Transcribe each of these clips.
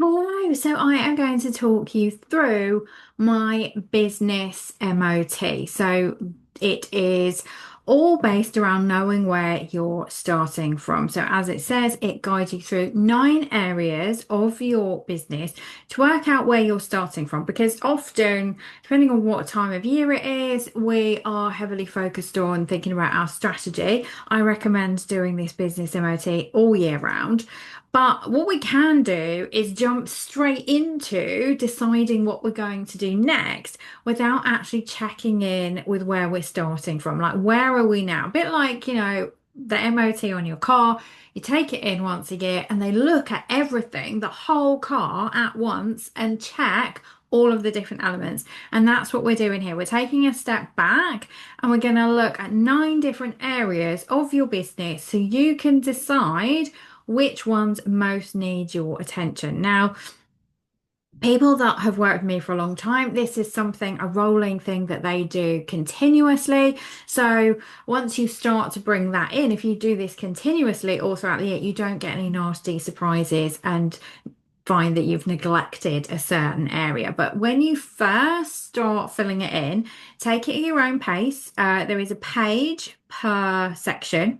Hello, so I am going to talk you through my business MOT. So it is all based around knowing where you're starting from. So as it says, it guides you through 9 areas of your business to work out where you're starting from. Because often, depending on what time of year it is, we are heavily focused on thinking about our strategy. I recommend doing this business MOT all year round. But what we can do is jump straight into deciding what we're going to do next without actually checking in with where we're starting from. Like, where are we now? A bit like, the MOT on your car. You take it in once a year and they look at everything, the whole car at once, and check all of the different elements. And that's what we're doing here. We're taking a step back and we're going to look at 9 different areas of your business so you can decide which ones most need your attention. Now, people that have worked with me for a long time, this is something, a rolling thing that they do continuously. So once you start to bring that in, if you do this continuously all throughout the year, you don't get any nasty surprises and find that you've neglected a certain area. But when you first start filling it in, take it at your own pace. There is a page per section.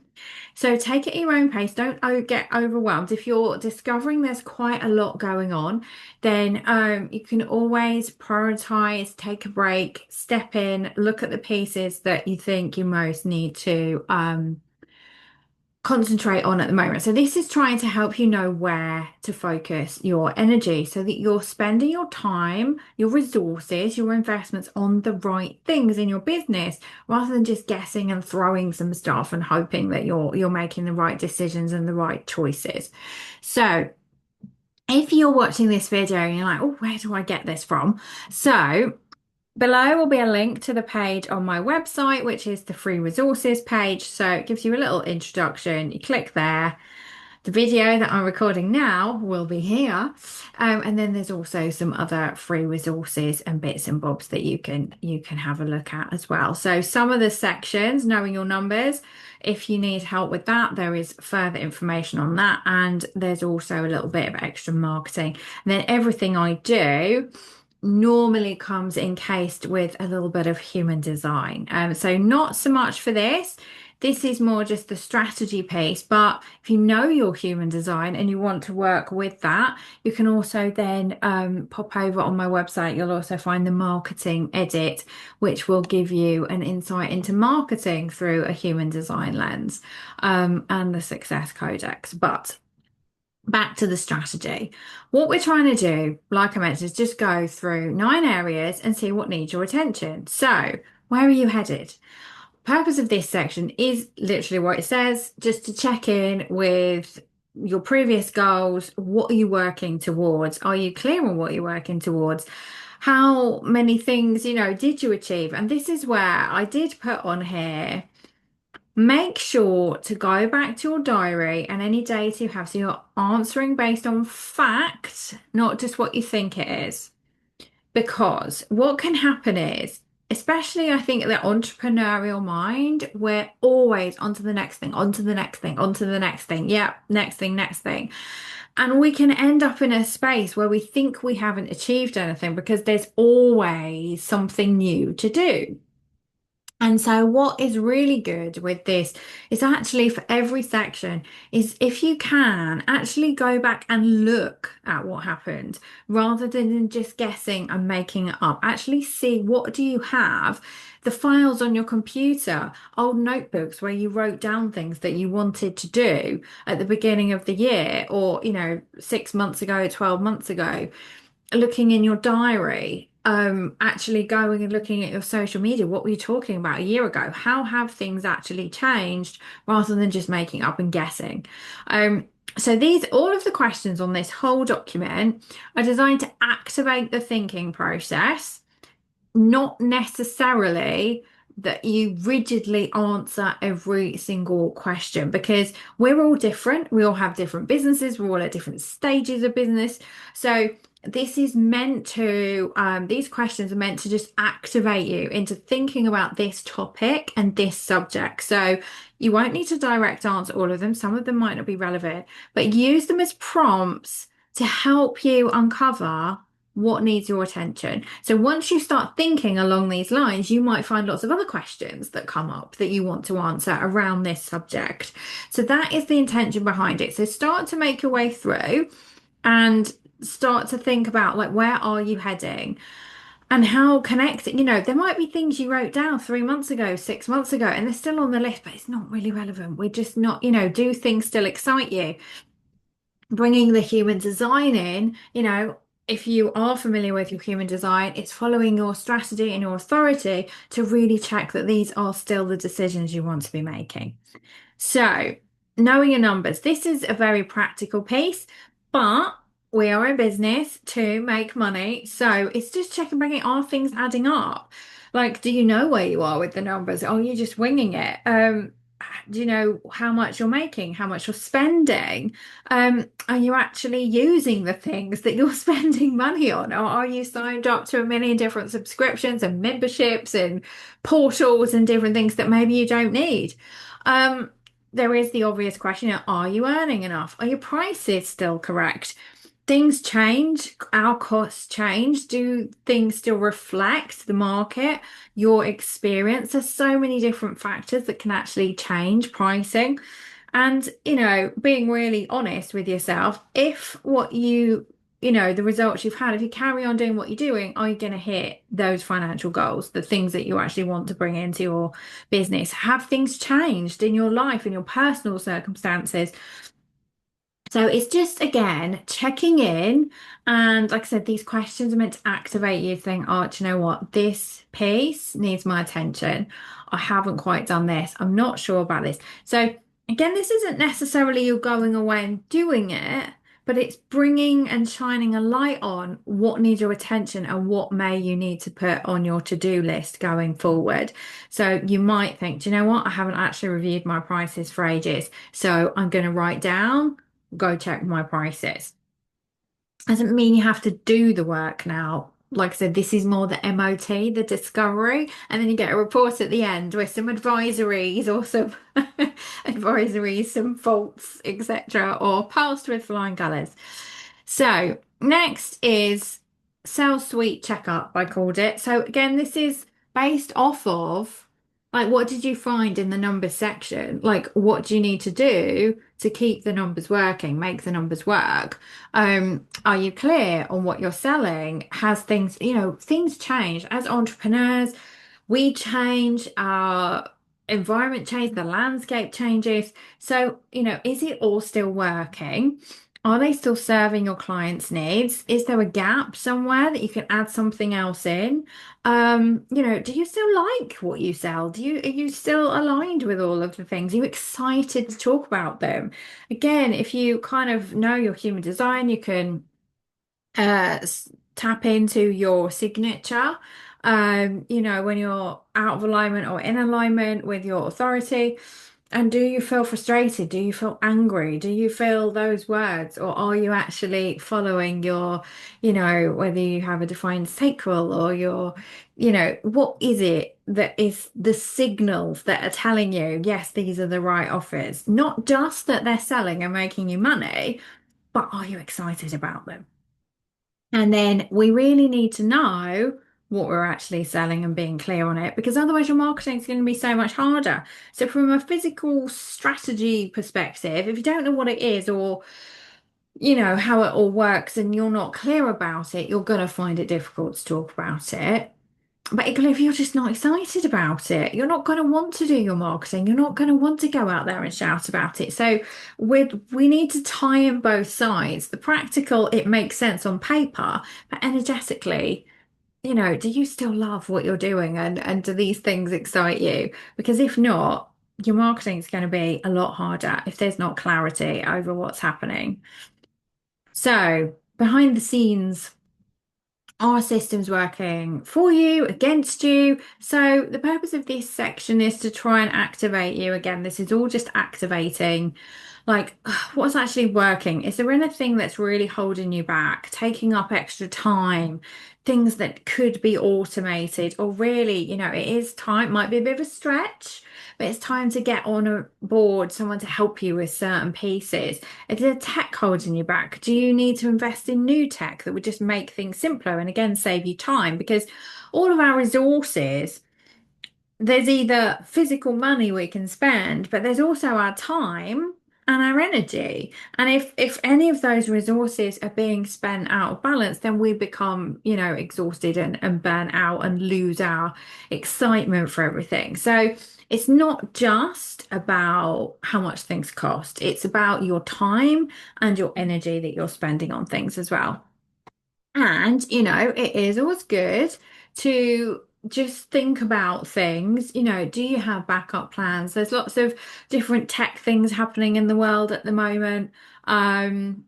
So take it at your own pace. Don't get overwhelmed. If you're discovering there's quite a lot going on, then you can always prioritize, take a break, step in, look at the pieces that you think you most need to concentrate on at the moment. So this is trying to help you know where to focus your energy so that you're spending your time, your resources, your investments on the right things in your business rather than just guessing and throwing some stuff and hoping that you're making the right decisions and the right choices. So if you're watching this video and you're like, oh, where do I get this from? So below will be a link to the page on my website, which is the free resources page. So it gives you a little introduction. You click there. The video that I'm recording now will be here. And then there's also some other free resources and bits and bobs that you can have a look at as well. So some of the sections, knowing your numbers, if you need help with that, there is further information on that. And there's also a little bit of extra marketing. And then everything I do normally comes encased with a little bit of human design. So not so much for this. This is more just the strategy piece. But if you know your human design and you want to work with that, you can also then pop over on my website. You'll also find the marketing edit, which will give you an insight into marketing through a human design lens, and the success codex. But back to the strategy. What we're trying to do, like I mentioned, is just go through 9 areas and see what needs your attention. So, where are you headed? Purpose of this section is literally what it says, just to check in with your previous goals. What are you working towards? Are you clear on what you're working towards? How many things, did you achieve? And this is where I did put on here. Make sure to go back to your diary and any data you have so you're answering based on fact, not just what you think it is. Because what can happen is, especially I think the entrepreneurial mind, we're always on to the next thing, on to the next thing, on to the next thing. Yeah, next thing, next thing. And we can end up in a space where we think we haven't achieved anything because there's always something new to do. And so what is really good with this is actually for every section is if you can actually go back and look at what happened rather than just guessing and making it up. Actually see what do you have, the files on your computer, old notebooks where you wrote down things that you wanted to do at the beginning of the year or, 6 months ago, 12 months ago, looking in your diary, actually going and looking at your social media. What were you talking about a year ago? How have things actually changed rather than just making up and guessing? So all of the questions on this whole document are designed to activate the thinking process, not necessarily that you rigidly answer every single question because we're all different. We all have different businesses. We're all at different stages of business. So this is meant to, these questions are meant to just activate you into thinking about this topic and this subject. So you won't need to direct answer all of them. Some of them might not be relevant, but use them as prompts to help you uncover what needs your attention. So once you start thinking along these lines, you might find lots of other questions that come up that you want to answer around this subject. So that is the intention behind it. So start to make your way through and start to think about like where are you heading and how connected, there might be things you wrote down 3 months ago, 6 months ago, and they're still on the list, but it's not really relevant. We're just not, do things still excite you? Bringing the human design in, if you are familiar with your human design, it's following your strategy and your authority to really check that these are still the decisions you want to be making. So, knowing your numbers, this is a very practical piece, but we are in business to make money. So, it's just checking, bringing, are things adding up? Like, do you know where you are with the numbers? Are you just winging it? Do you know how much you're making, how much you're spending? Are you actually using the things that you're spending money on? Or are you signed up to a million different subscriptions and memberships and portals and different things that maybe you don't need? Um, there is the obvious question, are you earning enough? Are your prices still correct? Things change, our costs change. Do things still reflect the market, your experience? There's so many different factors that can actually change pricing. And, being really honest with yourself, if what the results you've had, if you carry on doing what you're doing, are you going to hit those financial goals, the things that you actually want to bring into your business? Have things changed in your life, in your personal circumstances? So it's just again checking in, and like I said, these questions are meant to activate you to think, oh, do you know what? This piece needs my attention. I haven't quite done this. I'm not sure about this. So again, this isn't necessarily you going away and doing it, but it's bringing and shining a light on what needs your attention and what may you need to put on your to-do list going forward. So you might think, do you know what? I haven't actually reviewed my prices for ages. So I'm going to write down, go check my prices. Doesn't mean you have to do the work now. Like I said, this is more the MOT, the discovery, and then you get a report at the end with some advisories or some advisories, some faults, etc., or passed with flying colours. So next is Sell Suite Checkup, I called it. So again, this is based off of like what did you find in the numbers section? Like what do you need to do to keep the numbers working, make the numbers work? Are you clear on what you're selling? Has things, things change as entrepreneurs, we change, our environment change, the landscape changes. So, is it all still working? Are they still serving your clients' needs? Is there a gap somewhere that you can add something else in? Do you still like what you sell? Are you still aligned with all of the things? Are you excited to talk about them? Again, if you kind of know your human design, you can tap into your signature. When you're out of alignment or in alignment with your authority. And do you feel frustrated? Do you feel angry? Do you feel those words? Or are you actually following your, whether you have a defined sacral or what is it that is the signals that are telling you, yes, these are the right offers? Not just that they're selling and making you money, but are you excited about them? And then we really need to know what we're actually selling and being clear on it, because otherwise your marketing is going to be so much harder. So from a physical strategy perspective, if you don't know what it is or how it all works and you're not clear about it, you're going to find it difficult to talk about it. But equally, if you're just not excited about it, you're not going to want to do your marketing. You're not going to want to go out there and shout about it. So we need to tie in both sides. The practical, it makes sense on paper, but energetically, do you still love what you're doing and do these things excite you? Because if not, your marketing is going to be a lot harder if there's not clarity over what's happening. So behind the scenes, are systems working for you, against you? So the purpose of this section is to try and activate you. Again, this is all just activating Like, what's actually working? Is there anything that's really holding you back, taking up extra time, things that could be automated, or really, it is time, might be a bit of a stretch, but it's time to get on a board, someone to help you with certain pieces. Is there tech holding you back? Do you need to invest in new tech that would just make things simpler and again save you time? Because all of our resources, there's either physical money we can spend, but there's also our time and our energy. And if any of those resources are being spent out of balance, then we become, exhausted and burn out and lose our excitement for everything. So it's not just about how much things cost, it's about your time and your energy that you're spending on things as well. And, it is always good to just think about things. Do you have backup plans? There's lots of different tech things happening in the world at the moment. Um,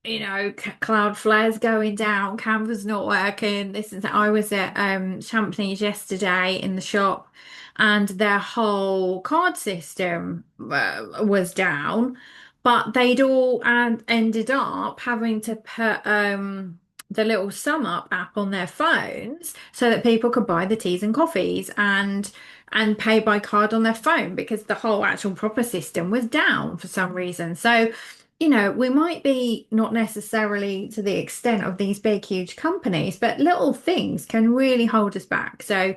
Cloudflare's going down, Canva's not working. This is I was at Champneys yesterday in the shop, and their whole card system was down, but they'd all and ended up having to put the little sum up app on their phones so that people could buy the teas and coffees and pay by card on their phone because the whole actual proper system was down for some reason. So we might be not necessarily to the extent of these big, huge companies, but little things can really hold us back. So,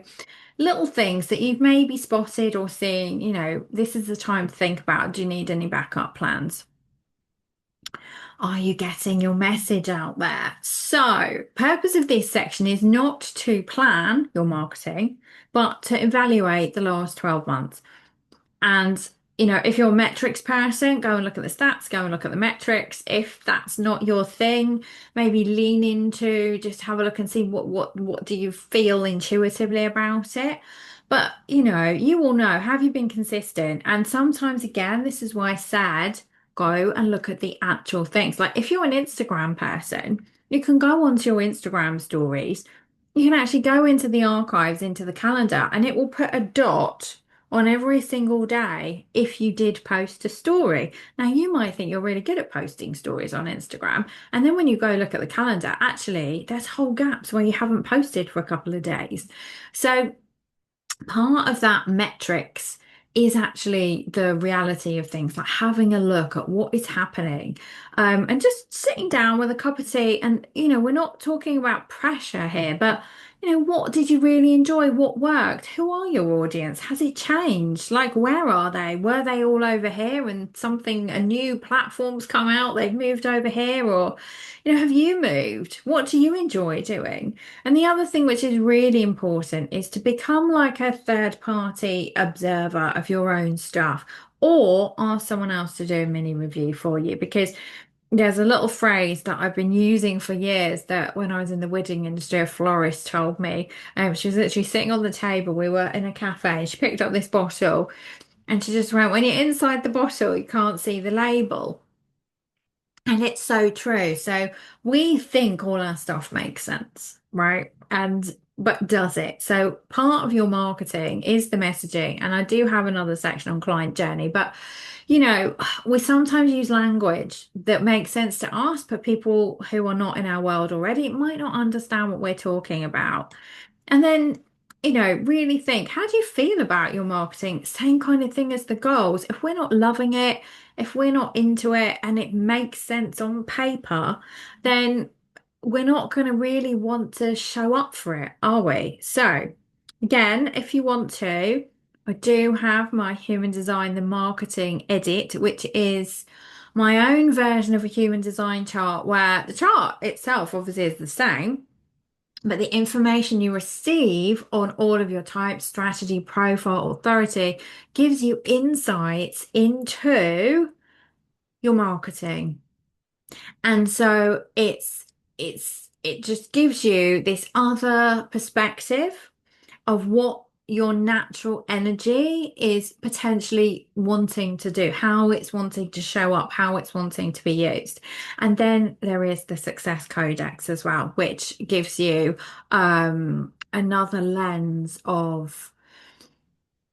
little things that you've maybe spotted or seen, this is the time to think about. Do you need any backup plans? Are you getting your message out there? So, purpose of this section is not to plan your marketing, but to evaluate the last 12 months. And, if you're a metrics person, go and look at the stats, go and look at the metrics. If that's not your thing, maybe lean into just have a look and see what do you feel intuitively about it. But, you will know, have you been consistent? And sometimes again, this is why I said go and look at the actual things. Like if you're an Instagram person, you can go onto your Instagram stories. You can actually go into the archives, into the calendar, and it will put a dot on every single day if you did post a story. Now, you might think you're really good at posting stories on Instagram. And then when you go look at the calendar, actually, there's whole gaps where you haven't posted for a couple of days. So, part of that metrics is actually the reality of things, like having a look at what is happening, and just sitting down with a cup of tea. And, we're not talking about pressure here, but, what did you really enjoy? What worked? Who are your audience? Has it changed? Like, where are they? Were they all over here and a new platform's come out, they've moved over here? Or, have you moved? What do you enjoy doing? And the other thing which is really important is to become like a third party observer of your own stuff or ask someone else to do a mini review for you because there's a little phrase that I've been using for years that when I was in the wedding industry, a florist told me. She was literally sitting on the table. We were in a cafe. She picked up this bottle and she just went, when you're inside the bottle, you can't see the label. And it's so true. So we think all our stuff makes sense, right? But does it? So part of your marketing is the messaging. And I do have another section on client journey, but we sometimes use language that makes sense to us, but people who are not in our world already might not understand what we're talking about. And then, really think, how do you feel about your marketing? Same kind of thing as the goals. If we're not loving it, if we're not into it and it makes sense on paper, then we're not going to really want to show up for it, are we? So, again, if you want to, I do have my human design, the marketing edit, which is my own version of a human design chart where the chart itself obviously is the same. But the information you receive on all of your types, strategy, profile, authority gives you insights into your marketing. And so it just gives you this other perspective of what your natural energy is potentially wanting to do, how it's wanting to show up, how it's wanting to be used. And then there is the Success Codex as well, which gives you another lens of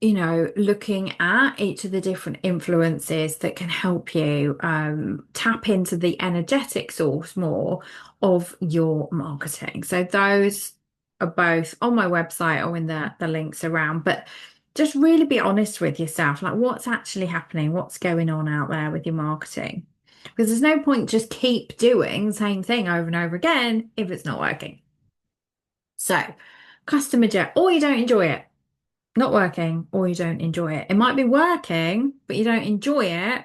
looking at each of the different influences that can help you tap into the energetic source more of your marketing. So those are both on my website or in the links around, but just really be honest with yourself, like what's actually happening, what's going on out there with your marketing. Because there's no point just keep doing the same thing over and over again if it's not working. So, customer jet, or you don't enjoy it, not working, or you don't enjoy it. It might be working, but you don't enjoy it,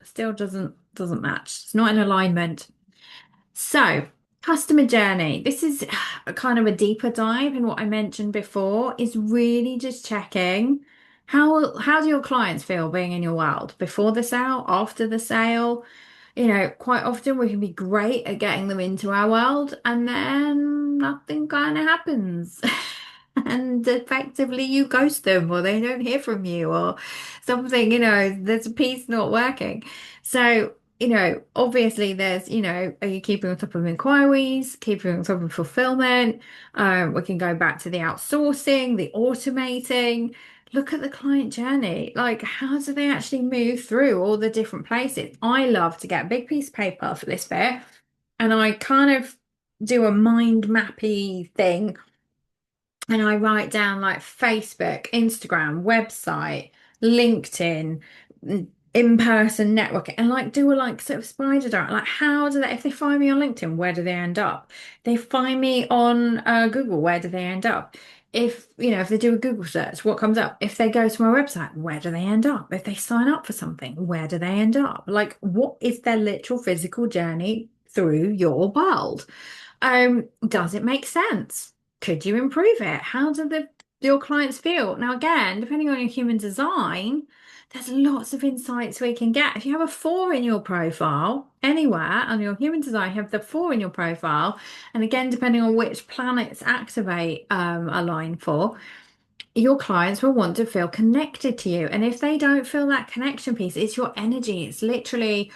still doesn't match. It's not in alignment. So, customer journey. This is a kind of a deeper dive in what I mentioned before, is really just checking how do your clients feel being in your world before the sale, after the sale. Quite often we can be great at getting them into our world and then nothing kind of happens. And effectively you ghost them or they don't hear from you or something, there's a piece not working. So, obviously there's, are you keeping on top of inquiries, keeping on top of fulfillment? We can go back to the outsourcing, the automating. Look at the client journey. Like, how do they actually move through all the different places? I love to get a big piece of paper for this bit, and I kind of do a mind mappy thing, and I write down like Facebook, Instagram, website, LinkedIn, in-person networking, and like do a like sort of spider dart. Like, how do they, if they find me on LinkedIn, where do they end up? They find me on Google, where do they end up? If they do a Google search, what comes up? If they go to my website, where do they end up? If they sign up for something, where do they end up? Like, what is their literal physical journey through your world? Does it make sense? Could you improve it? How do your clients feel? Now, again, depending on your human design, there's lots of insights we can get. If you have a 4 in your profile, anywhere on your human design, you have the 4 in your profile, and again, depending on which planets activate a line for, your clients will want to feel connected to you. And if they don't feel that connection piece, it's your energy. It's literally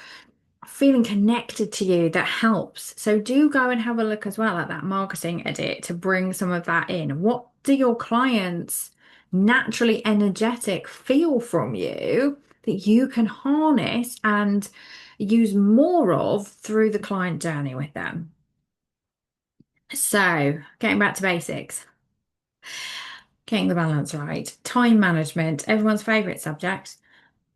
feeling connected to you that helps. So do go and have a look as well at that marketing edit to bring some of that in. What do your clients naturally energetic feel from you that you can harness and use more of through the client journey with them? So, getting back to basics, getting the balance right, time management, everyone's favorite subject.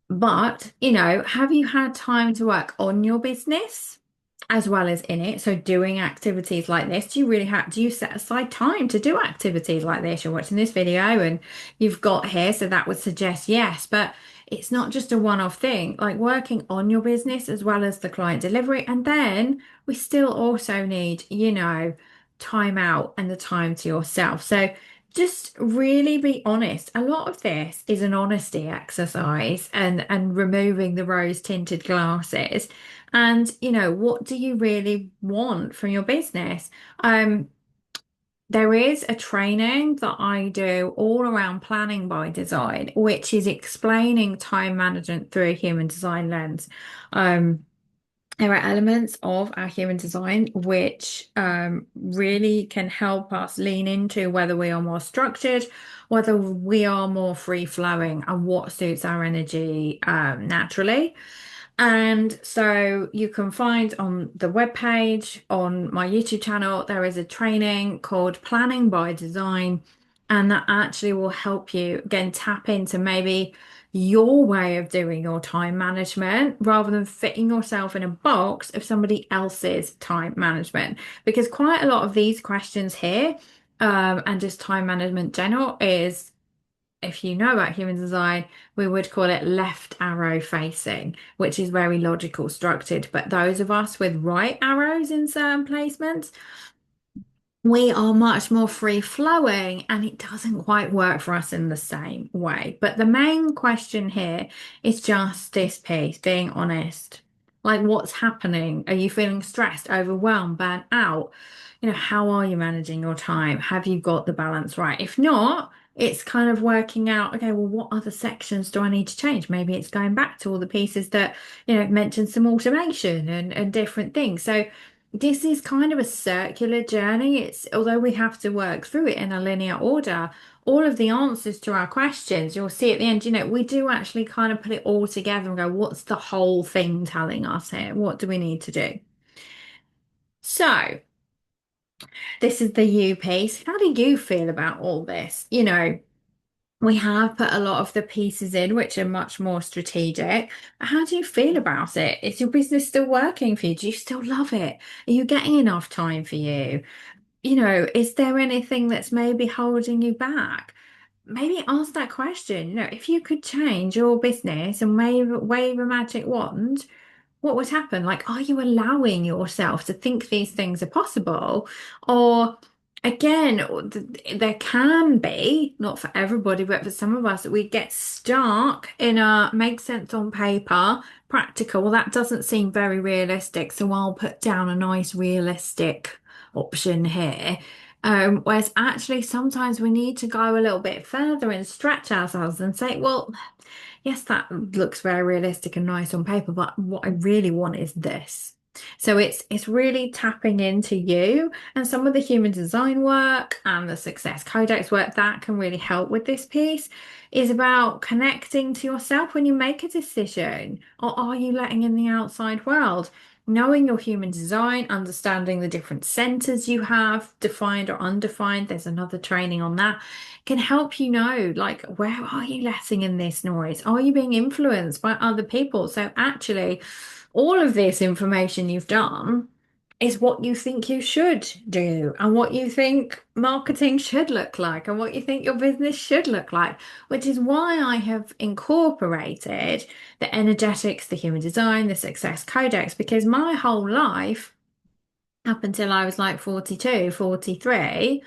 But, have you had time to work on your business as well as in it? So doing activities like this, do you set aside time to do activities like this? You're watching this video and you've got here, so that would suggest yes, but it's not just a one-off thing, like working on your business as well as the client delivery. And then we still also need, time out and the time to yourself. So just really be honest. A lot of this is an honesty exercise and removing the rose tinted glasses. And what do you really want from your business? There is a training that I do all around planning by design, which is explaining time management through a human design lens. There are elements of our human design which really can help us lean into whether we are more structured, whether we are more free flowing, and what suits our energy naturally. And so you can find on the webpage, on my YouTube channel, there is a training called Planning by Design, and that actually will help you again tap into maybe your way of doing your time management rather than fitting yourself in a box of somebody else's time management. Because quite a lot of these questions here, and just time management general is, if you know about human design, we would call it left arrow facing, which is very logical structured. But those of us with right arrows in certain placements, we are much more free flowing and it doesn't quite work for us in the same way. But the main question here is just this piece, being honest. Like, what's happening? Are you feeling stressed, overwhelmed, burnt out? How are you managing your time? Have you got the balance right? If not, it's kind of working out, okay, well, what other sections do I need to change? Maybe it's going back to all the pieces that, mentioned some automation and different things. So this is kind of a circular journey. It's although we have to work through it in a linear order, all of the answers to our questions, you'll see at the end, we do actually kind of put it all together and go, what's the whole thing telling us here? What do we need to do? So, this is the you piece. How do you feel about all this? We have put a lot of the pieces in, which are much more strategic. How do you feel about it? Is your business still working for you? Do you still love it? Are you getting enough time for you? Is there anything that's maybe holding you back? Maybe ask that question. If you could change your business and wave a magic wand, what would happen? Like, are you allowing yourself to think these things are possible? Or again, there can be, not for everybody, but for some of us, that we get stuck in a makes sense on paper, practical. Well, that doesn't seem very realistic. So I'll put down a nice realistic option here. Whereas actually sometimes we need to go a little bit further and stretch ourselves and say, well, yes, that looks very realistic and nice on paper, but what I really want is this. So it's really tapping into you and some of the human design work and the success codex work that can really help with this piece is about connecting to yourself when you make a decision, or are you letting in the outside world? Knowing your human design, understanding the different centers you have, defined or undefined, there's another training on that, can help you know, like, where are you letting in this noise? Are you being influenced by other people? So actually, all of this information you've done is what you think you should do and what you think marketing should look like and what you think your business should look like, which is why I have incorporated the energetics, the human design, the success codex, because my whole life, up until I was like 42, 43,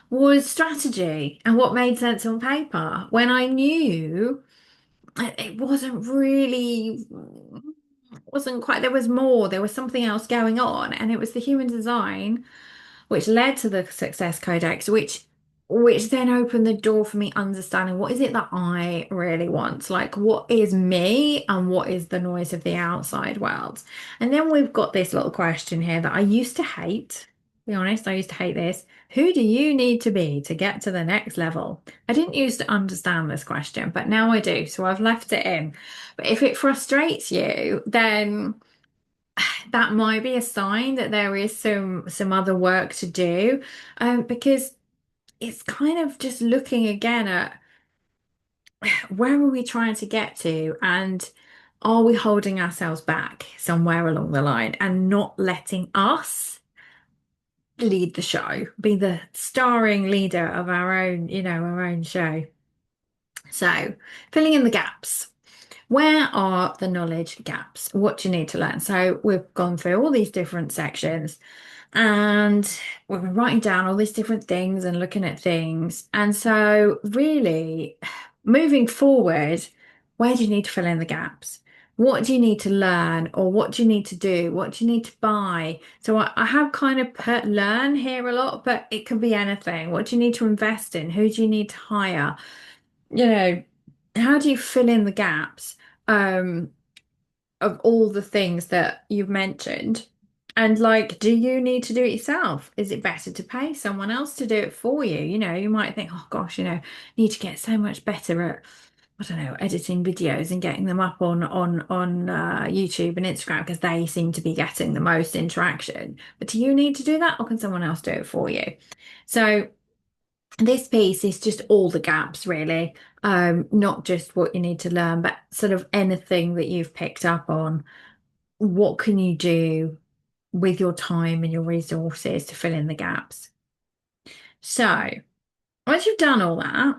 was strategy and what made sense on paper when I knew it wasn't quite, there was more, there was something else going on, and it was the human design which led to the success codex, which then opened the door for me understanding what is it that I really want, like what is me and what is the noise of the outside world. And then we've got this little question here that I used to hate. To be honest, I used to hate this. Who do you need to be to get to the next level? I didn't used to understand this question, but now I do, so I've left it in. But if it frustrates you, then that might be a sign that there is some other work to do, because it's kind of just looking again at where are we trying to get to, and are we holding ourselves back somewhere along the line and not letting us lead the show, be the starring leader of our own show. So, filling in the gaps. Where are the knowledge gaps? What do you need to learn? So we've gone through all these different sections and we've been writing down all these different things and looking at things. And so really moving forward, where do you need to fill in the gaps? What do you need to learn, or what do you need to do? What do you need to buy? So I have kind of put learn here a lot, but it can be anything. What do you need to invest in? Who do you need to hire? You know, how do you fill in the gaps um, of all the things that you've mentioned? And like, do you need to do it yourself? Is it better to pay someone else to do it for you? You might think, oh gosh, need to get so much better at, I don't know, editing videos and getting them up on YouTube and Instagram because they seem to be getting the most interaction. But do you need to do that, or can someone else do it for you? So this piece is just all the gaps, really. Not just what you need to learn, but sort of anything that you've picked up on. What can you do with your time and your resources to fill in the gaps? So, once you've done all that,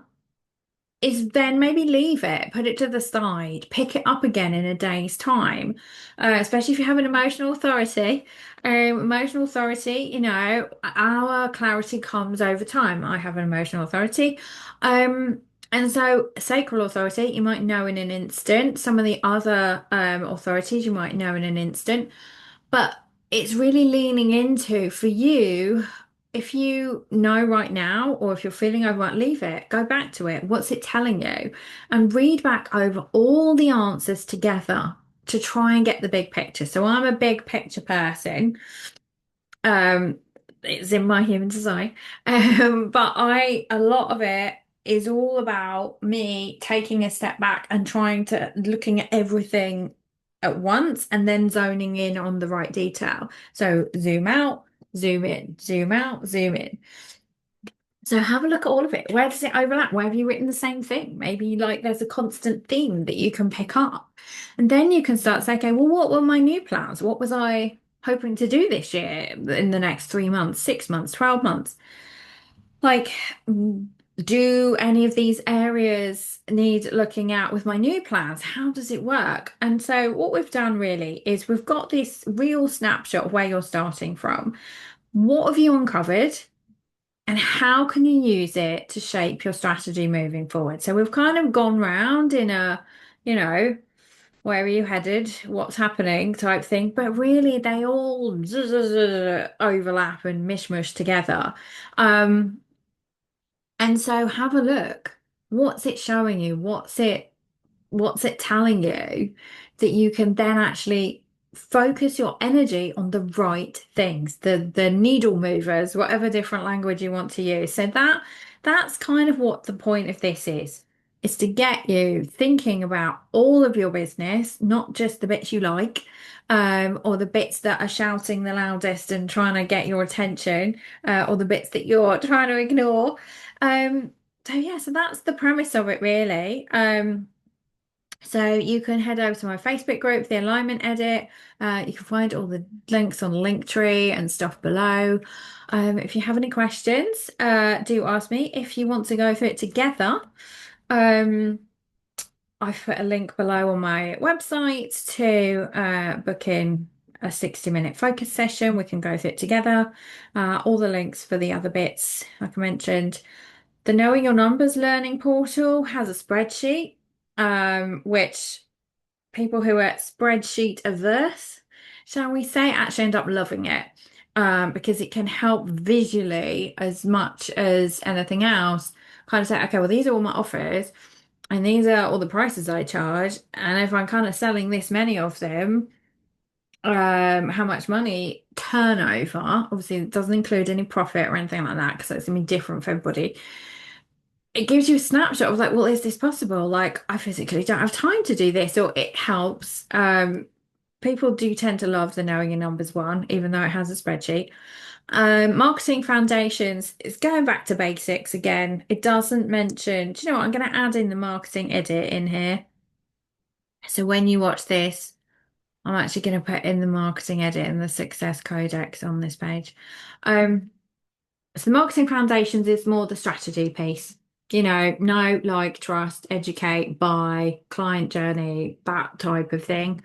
is then maybe leave it, put it to the side, pick it up again in a day's time, especially if you have an emotional authority. Emotional authority, our clarity comes over time. I have an emotional authority. And so sacral authority, you might know in an instant. Some of the other authorities you might know in an instant. But it's really leaning into for you, if you know right now, or if you're feeling overwhelmed, leave it, go back to it. What's it telling you? And read back over all the answers together to try and get the big picture. So I'm a big picture person. Um, it's in my human design. But a lot of it is all about me taking a step back and trying to looking at everything at once and then zoning in on the right detail. So zoom out, zoom in, zoom out, zoom in. So have a look at all of it. Where does it overlap? Where have you written the same thing? Maybe like there's a constant theme that you can pick up. And then you can start saying, okay, well, what were my new plans? What was I hoping to do this year in the next 3 months, 6 months, 12 months? Like, do any of these areas need looking at with my new plans? How does it work? And so what we've done really is we've got this real snapshot of where you're starting from. What have you uncovered? And how can you use it to shape your strategy moving forward? So we've kind of gone round in a, you know, where are you headed? What's happening type thing. But really, they all overlap and mishmash together. Um, and so have a look. What's it showing you? What's it telling you that you can then actually focus your energy on the right things, the needle movers, whatever different language you want to use. So that's kind of what the point of this is to get you thinking about all of your business, not just the bits you like, or the bits that are shouting the loudest and trying to get your attention, or the bits that you're trying to ignore. Um, so yeah, so that's the premise of it really. So you can head over to my Facebook group, the Alignment Edit. You can find all the links on Linktree and stuff below. If you have any questions, do ask me. If you want to go through it together, um, I've put a link below on my website to book in a 60-minute focus session. We can go through it together. All the links for the other bits, like I mentioned. The Knowing Your Numbers learning portal has a spreadsheet, which people who are spreadsheet averse, shall we say, actually end up loving it, because it can help visually as much as anything else. Kind of say, okay, well, these are all my offers, and these are all the prices I charge, and if I'm kind of selling this many of them, how much money turnover? Obviously, it doesn't include any profit or anything like that because it's gonna be different for everybody. It gives you a snapshot of like, well, is this possible? Like, I physically don't have time to do this, or it helps. People do tend to love the knowing your numbers one, even though it has a spreadsheet. Marketing foundations is going back to basics again. It doesn't mention, do you know what? I'm going to add in the marketing edit in here. So when you watch this, I'm actually going to put in the marketing edit and the success codex on this page. Um, So the marketing foundations is more the strategy piece. Know, like, trust, educate, buy, client journey, that type of thing.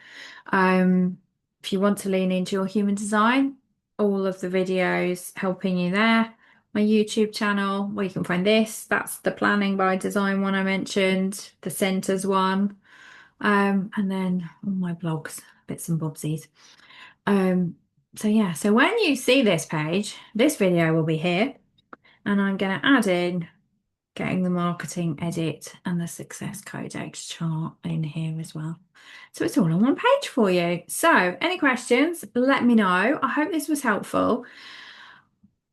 Um, if you want to lean into your human design, all of the videos helping you there. My YouTube channel, where you can find this. That's the planning by design one I mentioned, the centers one. And then all my blogs, bits and bobsies. Um, so yeah, so when you see this page, this video will be here. And I'm going to add in getting the marketing edit and the success codex chart in here as well. So it's all on one page for you. So any questions, let me know. I hope this was helpful.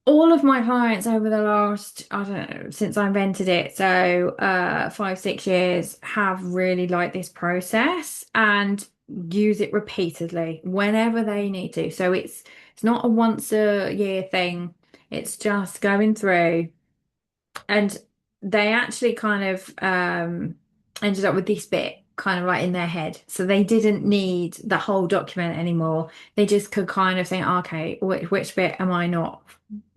All of my clients over the last, I don't know, since I invented it, so 5, 6 years, have really liked this process and use it repeatedly whenever they need to. So it's not a once a year thing. It's just going through. And they actually kind of ended up with this bit kind of like in their head. So they didn't need the whole document anymore. They just could kind of think, okay, which bit am I not?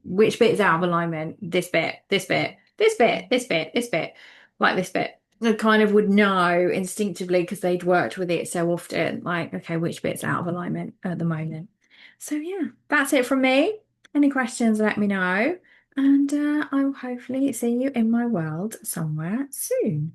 Which bit is out of alignment? This bit, this bit, this bit, this bit, this bit, like this bit. They kind of would know instinctively because they'd worked with it so often, like, okay, which bit's out of alignment at the moment. So yeah, that's it from me. Any questions, let me know. And I will hopefully see you in my world somewhere soon.